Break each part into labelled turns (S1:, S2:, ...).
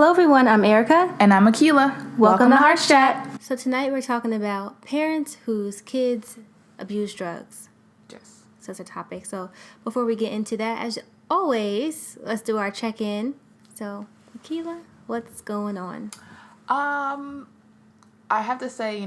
S1: Hello everyone, I'm Erica.
S2: And I'm Akilah.
S1: Welcome to HeartsChat. So tonight we're talking about parents whose kids abuse drugs.
S2: Yes.
S1: So that's our topic. So before we get into that, as always, let's do our check-in. So, Akilah, what's going on?
S2: I have to say,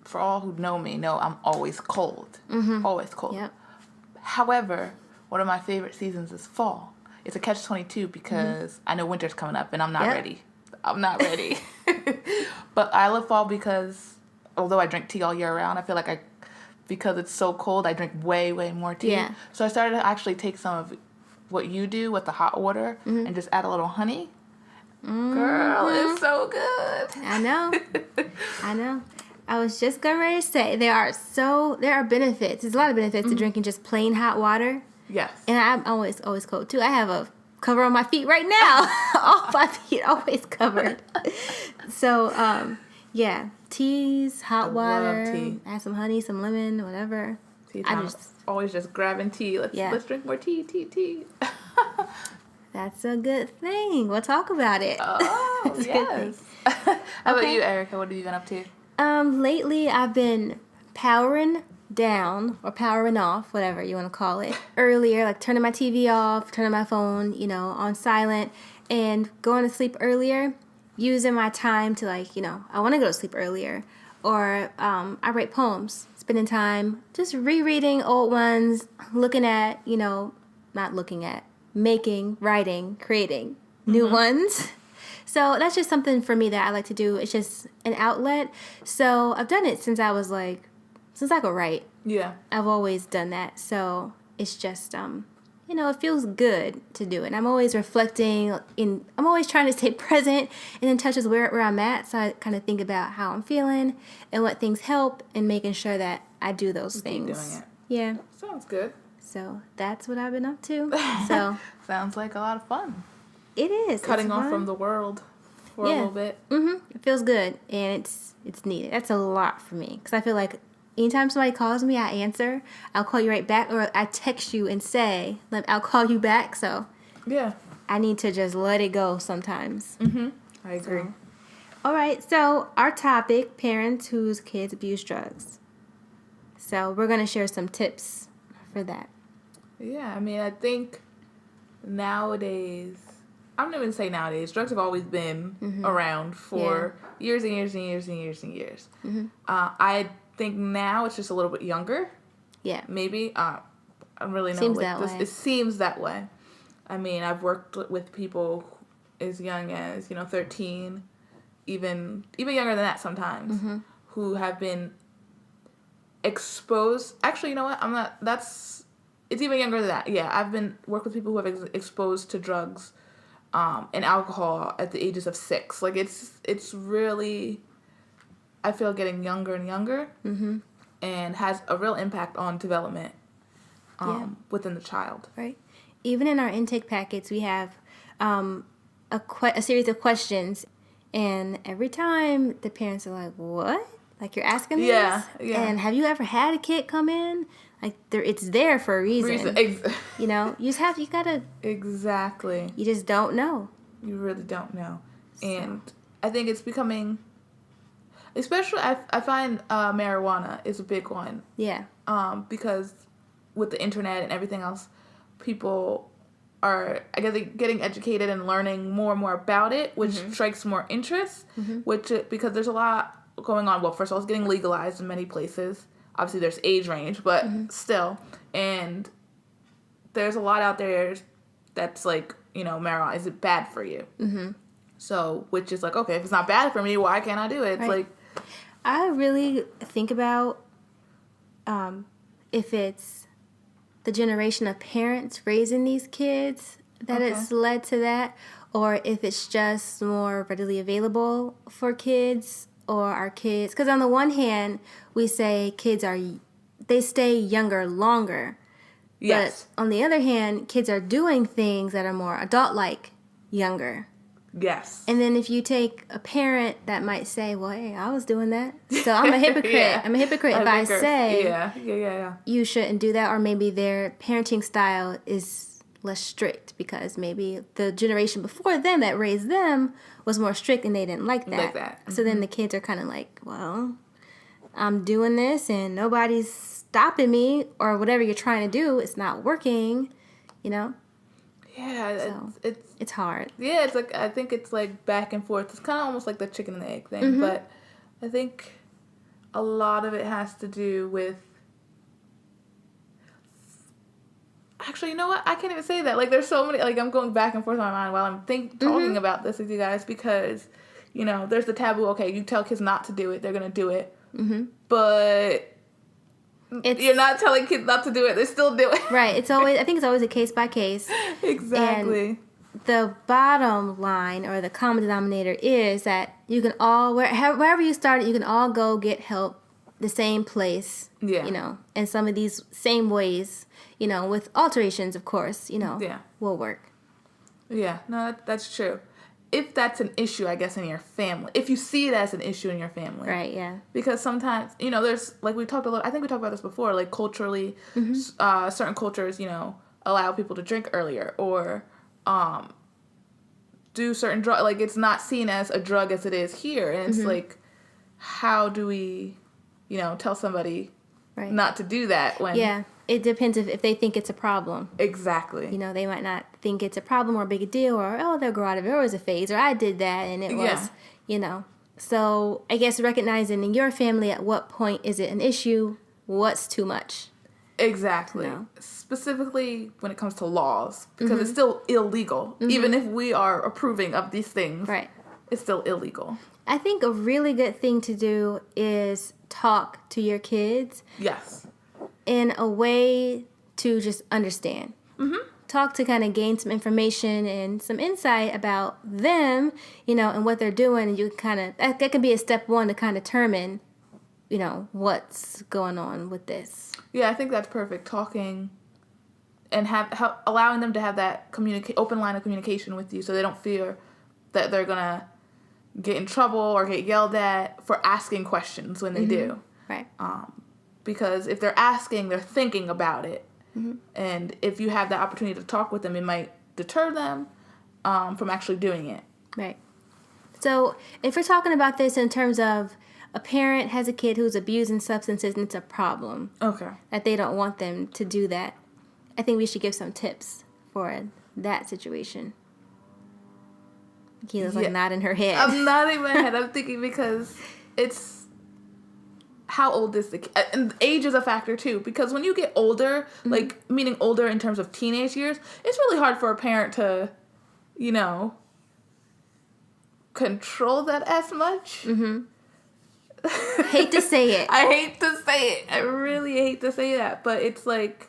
S2: for all who know me, know I'm always cold. Mm-hmm. Always cold.
S1: Yep.
S2: However, one of my favorite seasons is fall. It's a catch-22 because I know winter's coming up and I'm not ready. I'm not ready. But I love fall because although I drink tea all year round, I feel like because it's so cold, I drink way, way more tea.
S1: Yeah.
S2: So I started to actually take some of what you do with the hot water and just add a little honey. Mm-hmm. Girl, it's so good.
S1: I know. I was just getting ready to say there are benefits. There's a lot of benefits to drinking just plain hot water.
S2: Yes.
S1: And I'm always cold too. I have a cover on my feet right now. All my feet always covered. So, teas, hot water,
S2: love tea.
S1: add some honey, some lemon, whatever.
S2: Tea time. Always just grabbing tea. Let's drink more tea.
S1: That's a good thing. We'll talk about it.
S2: Oh, yes. How about you, Erica? What have you been up to?
S1: Lately I've been powering down or powering off, whatever you want to call it, earlier, like turning my TV off, turning my phone, on silent, and going to sleep earlier, using my time to I want to go to sleep earlier, or I write poems, spending time just rereading old ones, looking at, not looking at, making, writing, creating new ones. So that's just something for me that I like to do. It's just an outlet. So I've done it since I could write.
S2: Yeah.
S1: I've always done that. So it's just, it feels good to do it. And I'm always reflecting. I'm always trying to stay present and in touch with where I'm at. So I kind of think about how I'm feeling and what things help and making sure that I do those things.
S2: Keep doing it.
S1: Yeah.
S2: Sounds good.
S1: So that's what I've been up to. So
S2: sounds like a lot of fun.
S1: It is.
S2: Cutting off from the world for a little bit. Mm-hmm.
S1: It feels good, and it's needed. That's a lot for me because I feel like anytime somebody calls me, I answer. I'll call you right back, or I text you and say, I'll call you back. So
S2: yeah,
S1: I need to just let it go sometimes.
S2: Mm-hmm. I agree.
S1: So, all right, so our topic, parents whose kids abuse drugs. So we're going to share some tips for that.
S2: Yeah, I think nowadays, I don't even say nowadays, drugs have always been around for years and years and years and years and years. Mm-hmm. I think now it's just a little bit younger. Yeah. Maybe. I don't really know. It seems that way. I've worked with people as young as, 13, even younger than that sometimes, who have been exposed. Actually, you know what? It's even younger than that. Yeah, I've worked with people who have exposed to drugs and alcohol at the ages of 6. It's really, I feel, getting younger and younger, and has a real impact on development within the child. Right.
S1: Even in our intake packets, we have a series of questions, and every time the parents are like, "What? Like you're asking these? Yeah. And have you ever had a kid come in? It's there for a reason. You gotta...
S2: Exactly.
S1: You just don't know.
S2: You really don't know. So. And I think it's becoming... Especially, I find marijuana is a big one. Yeah. Because with the internet and everything else, people are, I guess, getting educated and learning more and more about it, which strikes more interest, because there's a lot going on. Well, first of all, it's getting legalized in many places. Obviously, there's age range, but still. And there's a lot out there that's marijuana, is it bad for you? Mm-hmm. So, which is okay, if it's not bad for me, why can't I do it? It's
S1: I really think about if it's the generation of parents raising these kids that it's led to that, or if it's just more readily available for kids or our kids. Because on the one hand, we say they stay younger longer. Yes. But on the other hand, kids are doing things that are more adult-like younger.
S2: Yes.
S1: And then if you take a parent that might say, well, hey, I was doing that. So I'm a hypocrite. Yeah. I'm a hypocrite if I say you shouldn't do that, or maybe their parenting style is less strict because maybe the generation before them that raised them was more strict and they didn't like that. Mm-hmm. So then the kids are kind of like, well, I'm doing this and nobody's stopping me, or whatever you're trying to do, it's not working, Yeah, so it's hard.
S2: Yeah, it's like, I think it's like back and forth. It's kind of almost like the chicken and the egg thing, but I think a lot of it has to do with. Actually, you know what? I can't even say that. Like, there's so many. Like, I'm going back and forth in my mind while I'm talking about this with you guys because, there's the taboo. Okay, you tell kids not to do it, they're gonna do it. Mm-hmm. But you're not telling kids not to do it; they still do it.
S1: Right. I think it's always a case by case.
S2: Exactly.
S1: And the bottom line or the common denominator is that you can all wherever you started, you can all go get help the same place. Yeah. And some of these same ways. With alterations, of course, will work.
S2: Yeah, no, that's true. If that's an issue, I guess, in your family. If you see it as an issue in your family.
S1: Right, yeah.
S2: Because sometimes, there's, like we talked I think we talked about this before, like culturally, certain cultures, allow people to drink earlier or do certain drugs. Like, it's not seen as a drug as it is here. And it's like, how do we, tell somebody not to do that when...
S1: Yeah. It depends if they think it's a problem.
S2: Exactly.
S1: They might not think it's a problem or a big deal or, they'll grow out of it, or it was a phase, or I did that and it was, So I guess recognizing in your family at what point is it an issue, what's too much.
S2: Exactly. Specifically when it comes to laws, because it's still illegal. Even if we are approving of these things, it's still illegal.
S1: I think a really good thing to do is talk to your kids.
S2: Yes.
S1: In a way to just understand. Talk to kind of gain some information and some insight about them, and what they're doing. And you kind of, that can be a step one to kind of determine, what's going on with this.
S2: Yeah, I think that's perfect. Talking and allowing them to have that open line of communication with you so they don't fear that they're going to get in trouble or get yelled at for asking questions when they do.
S1: Right.
S2: Because if they're asking, they're thinking about it. And if you have the opportunity to talk with them, it might deter them from actually doing it.
S1: Right. So if we're talking about this in terms of a parent has a kid who's abusing substances and it's a problem. Okay. That they don't want them to do that. I think we should give some tips for that situation. Akilah's like nodding her head.
S2: I'm nodding my head. I'm thinking because it's... How old is the kid? And age is a factor, too. Because when you get older, like, meaning older in terms of teenage years, it's really hard for a parent to, control that as much.
S1: Hate to say it.
S2: I hate to say it. I really hate to say that. But it's like,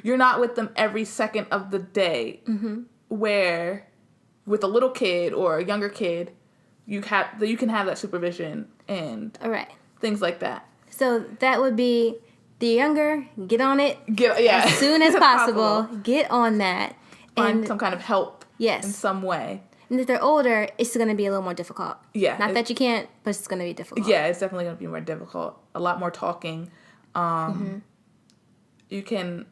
S2: you're not with them every second of the day. Where, with a little kid or a younger kid, you can have that supervision and... All right. Things like that.
S1: So that would be the younger, get on it as soon as possible. Get on that.
S2: Find some kind of help in some way.
S1: And if they're older, it's going to be a little more difficult.
S2: Yeah.
S1: Not that you can't, but it's going to be difficult.
S2: Yeah, it's definitely going to be more difficult. A lot more talking. You can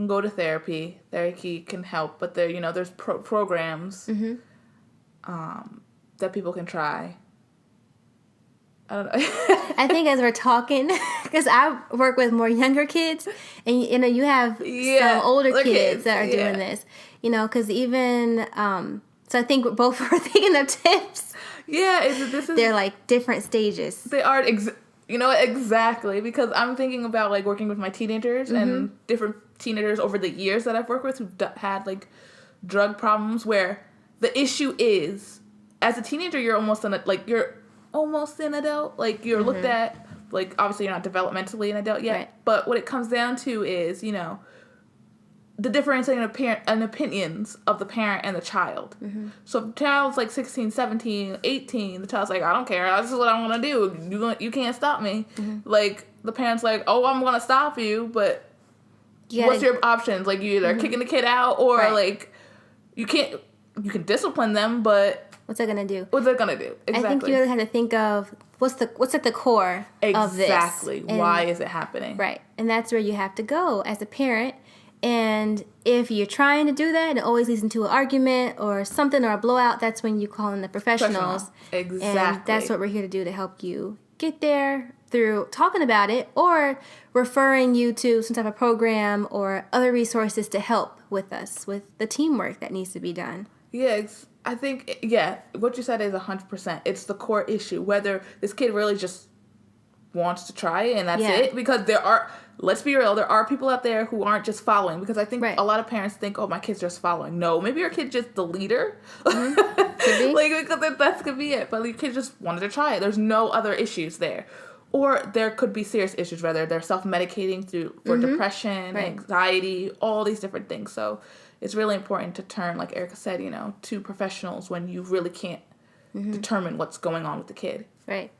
S2: go to therapy. Therapy can help, but there's programs that people can try. I don't know.
S1: I think as we're talking, because I work with more younger kids, and you have some older kids that are doing this, because even, so I think both were thinking of tips.
S2: Yeah,
S1: they're like different stages.
S2: They are, exactly, because I'm thinking about like working with my teenagers and different teenagers over the years that I've worked with who've had like drug problems where the issue is, as a teenager, you're almost an adult. Like, you're looked at, like, obviously you're not developmentally an adult yet. Right. But what it comes down to is, the difference in opinions of the parent and the child. So if the child's like 16, 17, 18, the child's like, I don't care. This is what I want to do. You can't stop me. Like, the parent's like, oh, I'm going to stop you, but what's your options? Like, you either kicking the kid out or, like, you can discipline them, but...
S1: What's that going to do?
S2: Exactly.
S1: I think you really have to think of what's at the core of this.
S2: Exactly. Why is it happening?
S1: Right. And that's where you have to go as a parent And if you're trying to do that and it always leads into an argument or something or a blowout, that's when you call in the professionals.
S2: Exactly.
S1: And that's what we're here to do, to help you get there through talking about it or referring you to some type of program or other resources to help with us with the teamwork that needs to be done.
S2: Yeah, I think, what you said is 100%. It's the core issue, whether this kid really just wants to try it and that's it. Because let's be real, there are people out there who aren't just following. Because I think a lot of parents think, oh, my kid's just following. No, maybe your kid's just the leader. Mm-hmm. Could be. Because that could be it. But your kid just wanted to try it. There's no other issues there. Or there could be serious issues, whether they're self-medicating for depression, anxiety, all these different things. So it's really important to turn, like Erica said, to professionals when you really can't determine what's going on with the kid.
S1: Right.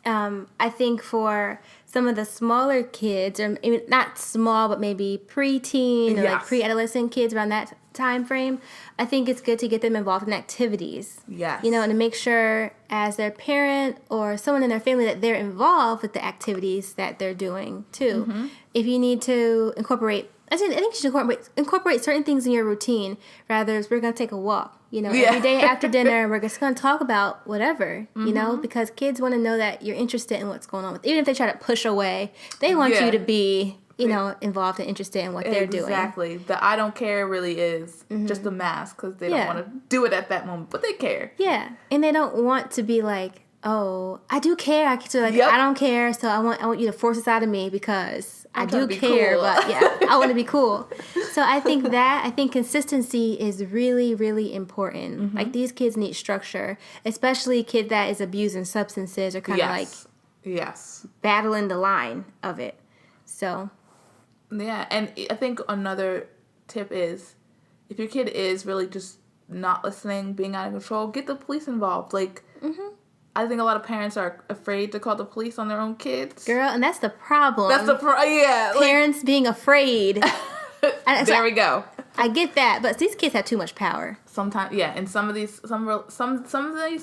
S1: I think for some of the smaller kids, or maybe not small, but maybe preteen or like pre-adolescent kids around that time frame, I think it's good to get them involved in activities.
S2: Yes.
S1: And to make sure as their parent or someone in their family that they're involved with the activities that they're doing too. Mm-hmm. If you need to incorporate, I think you should incorporate certain things in your routine. Rather, we're going to take a walk. Every day after dinner, we're just going to talk about whatever, because kids want to know that you're interested in what's going on. Even if they try to push away, they want you to be, involved and interested in what they're doing.
S2: Exactly. The I don't care really is just a mask because they don't want to do it at that moment, but they care.
S1: Yeah. And they don't want to be like, oh, I do care. I don't care, so I want you to force this out of me because I do care, cool. But I want to be cool. So I think consistency is really, really important. Mm-hmm. Like these kids need structure, especially a kid that is abusing substances or kind of battling the line of it. So.
S2: Yeah, and I think another tip is if your kid is really just not listening, being out of control, get the police involved. I think a lot of parents are afraid to call the police on their own kids.
S1: Girl, and that's the problem.
S2: Yeah.
S1: Parents being afraid.
S2: There we go.
S1: I get that, but these kids have too much power.
S2: Sometimes, and some of these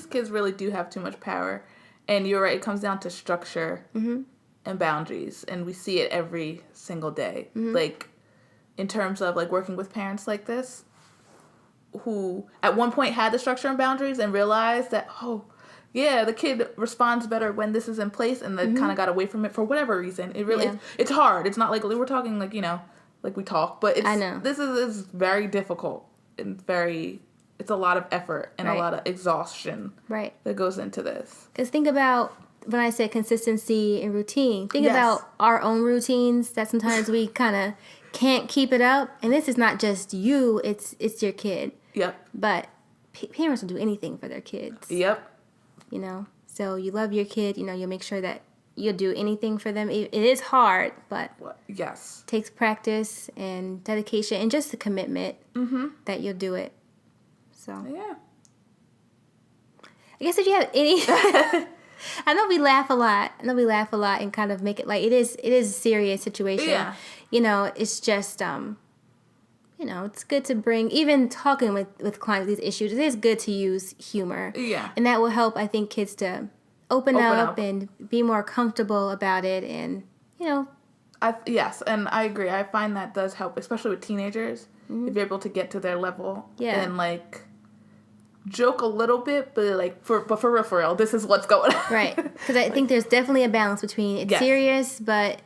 S2: kids really do have too much power. And you're right, it comes down to structure and boundaries, and we see it every single day. Like, in terms of, like, working with parents like this, who at one point had the structure and boundaries and realized that, the kid responds better when this is in place, and they kind of got away from it for whatever reason. It really, it's hard. It's not like we're talking like, like we talk, but
S1: I know.
S2: This is very difficult and it's a lot of effort and a lot of exhaustion that goes into this.
S1: Because think about, when I say consistency and routine, think about our own routines that sometimes we kind of can't keep it up. And this is not just you, it's your kid.
S2: Yep.
S1: But parents will do anything for their kids.
S2: Yep.
S1: So you love your kid, you'll make sure that you'll do anything for them. It is hard, but it takes practice and dedication and just the commitment that you'll do it. So
S2: yeah.
S1: I guess if you have any... I know we laugh a lot. And kind of make it like it is a serious situation. Yeah. It's just it's good to bring, even talking with clients these issues, it is good to use humor. Yeah. And that will help, I think, kids to open up and be more comfortable about it, and
S2: yes, and I agree. I find that does help, especially with teenagers, if you're able to get to their level and like joke a little bit, but like for real, this is what's going on.
S1: Right. Because I think there's definitely a balance between it's serious, but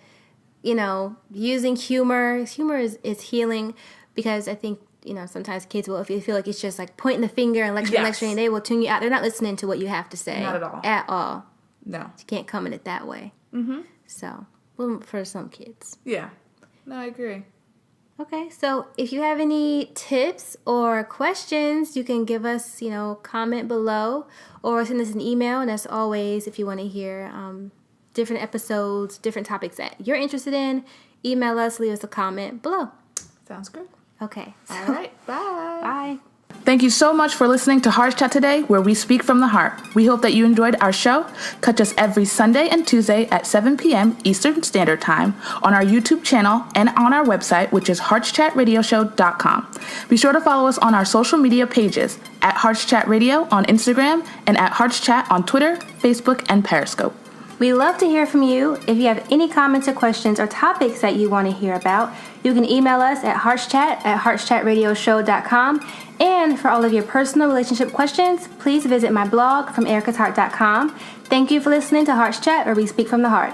S1: using humor. Humor is healing, because I think sometimes kids will, if you feel like it's just like pointing the finger and lecturing, they will tune you out. They're not listening to what you have to say.
S2: Not at all.
S1: At all.
S2: No.
S1: You can't come in it that way. Mm-hmm. So, well, for some kids.
S2: Yeah. No, I agree.
S1: Okay, so if you have any tips or questions, you can give us, comment below or send us an email. And as always, if you want to hear different episodes, different topics that you're interested in, email us, leave us a comment below.
S2: Sounds good.
S1: Okay.
S2: All right. Bye.
S1: Bye.
S2: Thank you so much for listening to HeartsChat today, where we speak from the heart. We hope that you enjoyed our show. Catch us every Sunday and Tuesday at 7 p.m. Eastern Standard Time on our YouTube channel and on our website, which is HeartsChatRadioshow.com. Be sure to follow us on our social media pages at HeartsChat Radio on Instagram and at HeartsChat on Twitter, Facebook, and Periscope.
S1: We love to hear from you. If you have any comments or questions or topics that you want to hear about, you can email us at HeartsChat@heartschatradioshow.com. And for all of your personal relationship questions, please visit my blog from ericasheart.com. Thank you for listening to Hearts Chat, where we speak from the heart.